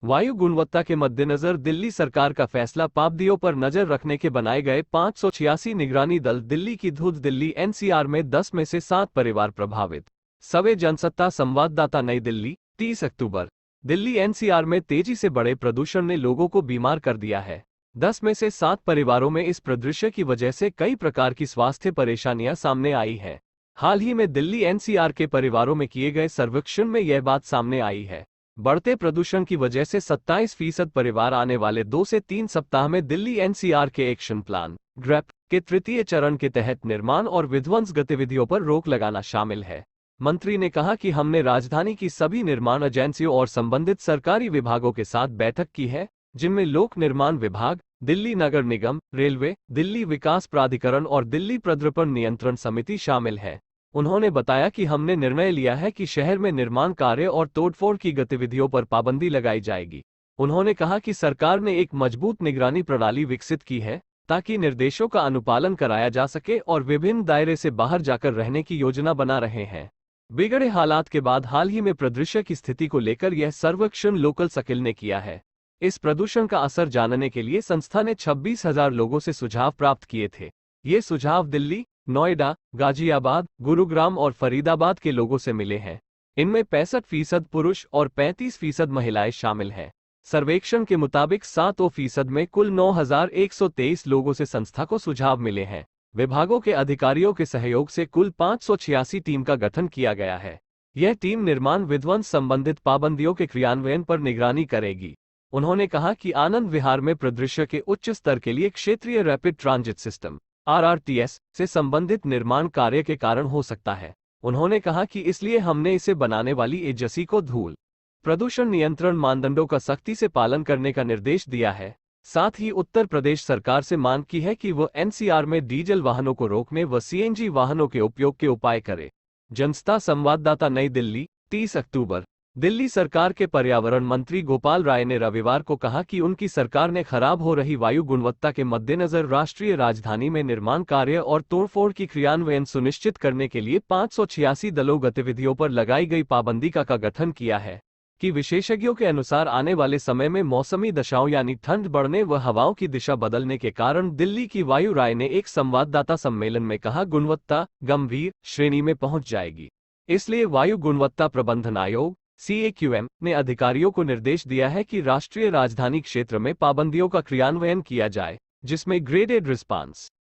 वायु गुणवत्ता के मद्देनजर दिल्ली सरकार का फैसला पाबंदियों पर नजर रखने के बनाए गए 586 निगरानी दल दिल्ली की धुंध दिल्ली एनसीआर में 10 में से 7 परिवार प्रभावित। सवे जनसत्ता संवाददाता नई दिल्ली 30 अक्टूबर। दिल्ली एनसीआर में तेजी से बढ़े प्रदूषण ने लोगों को बीमार कर दिया है। 10 में से 7 परिवारों में इस परिदृश्य की वजह से कई प्रकार की स्वास्थ्य परेशानियां सामने आई हैं। हाल ही में दिल्ली एनसीआर के परिवारों में किए गए सर्वेक्षण में यह बात सामने आई है। बढ़ते प्रदूषण की वजह से 27% परिवार आने वाले 2 से 3 सप्ताह में दिल्ली एनसीआर के एक्शन प्लान ग्रेप के तृतीय चरण के तहत निर्माण और विध्वंस गतिविधियों पर रोक लगाना शामिल है। मंत्री ने कहा कि हमने राजधानी की सभी निर्माण एजेंसियों और संबंधित सरकारी विभागों के साथ बैठक की है, जिनमें लोक निर्माण विभाग, दिल्ली नगर निगम, रेलवे, दिल्ली विकास प्राधिकरण और दिल्ली प्रदूषण नियंत्रण समिति शामिल है। उन्होंने बताया कि हमने निर्णय लिया है कि शहर में निर्माण कार्य और तोड़फोड़ की गतिविधियों पर पाबंदी लगाई जाएगी। उन्होंने कहा कि सरकार ने एक मजबूत निगरानी प्रणाली विकसित की है ताकि निर्देशों का अनुपालन कराया जा सके और विभिन्न दायरे से बाहर जाकर रहने की योजना बना रहे हैं। बिगड़े हालात के बाद हाल ही में परिदृश्य की स्थिति को लेकर यह सर्वेक्षण लोकल सर्किल ने किया है। इस प्रदूषण का असर जानने के लिए संस्था ने 26,000 लोगों से सुझाव प्राप्त किए थे। ये सुझाव दिल्ली, नोएडा, गाजियाबाद, गुरुग्राम और फरीदाबाद के लोगों से मिले हैं। इनमें 65% पुरुष और 35% महिलाएं शामिल हैं। सर्वेक्षण के मुताबिक 7% में कुल 9,123 लोगों से संस्था को सुझाव मिले हैं। विभागों के अधिकारियों के सहयोग से कुल 586 टीम का गठन किया गया है। यह टीम निर्माण विध्वंस संबंधित पाबंदियों के क्रियान्वयन पर निगरानी करेगी। उन्होंने कहा कि आनंद विहार में परिदृश्य के उच्च स्तर के लिए क्षेत्रीय रैपिड ट्रांजिट सिस्टम आरआरटीएस से संबंधित निर्माण कार्य के कारण हो सकता है। उन्होंने कहा कि इसलिए हमने इसे बनाने वाली एजेंसी को धूल प्रदूषण नियंत्रण मानदंडों का सख्ती से पालन करने का निर्देश दिया है। साथ ही उत्तर प्रदेश सरकार से मांग की है कि वह एनसीआर में डीजल वाहनों को रोकने व सीएनजी वाहनों के उपयोग के उपाय करे। जनता संवाददाता नई दिल्ली 30 अक्टूबर। दिल्ली सरकार के पर्यावरण मंत्री गोपाल राय ने रविवार को कहा कि उनकी सरकार ने खराब हो रही वायु गुणवत्ता के मद्देनजर राष्ट्रीय राजधानी में निर्माण कार्य और तोड़फोड़ की क्रियान्वयन सुनिश्चित करने के लिए 586 दलों गतिविधियों पर लगाई गई पाबंदी का गठन किया है कि विशेषज्ञों के अनुसार आने वाले समय में मौसमी दशाओं यानी ठंड बढ़ने व हवाओं की दिशा बदलने के कारण दिल्ली की वायु राय ने एक संवाददाता सम्मेलन में कहा गुणवत्ता गंभीर श्रेणी में पहुंच जाएगी। इसलिए वायु गुणवत्ता प्रबंधन आयोग CAQM ने अधिकारियों को निर्देश दिया है कि राष्ट्रीय राजधानी क्षेत्र में पाबंदियों का क्रियान्वयन किया जाए, जिसमें ग्रेडेड रिस्पांस